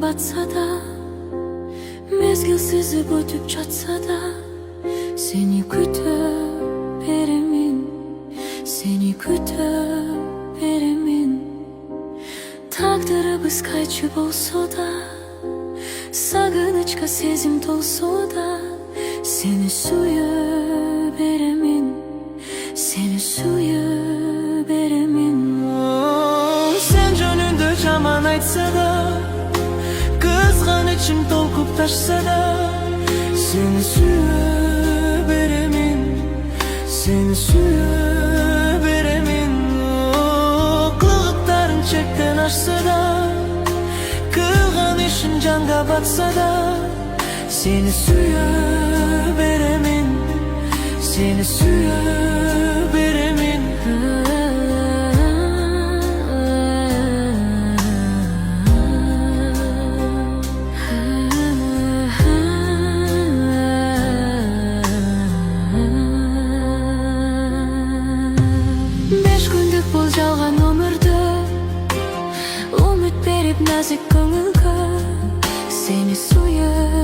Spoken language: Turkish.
batsa da, mezgil sızıp ötüp çatsa da, seni kütüp beremin, seni kütüp beremin. Takdırımız kayçıp olsa da, sagınıçka sezim dolsa da, seni suyup beremin, seni suyup beremin. Sen jönündө jaman aytsa da, kızgan içim tolkup taşsa da, seni suyup beremin, seni suyup beremin. Kılıkların çekten aşsa da, kılgan işin canga batsa da, seni suyup beremin, seni suyup beremin. Beş gündük bol жалған өмірді, үміт беріп нәзік көңілге, сені сүйіп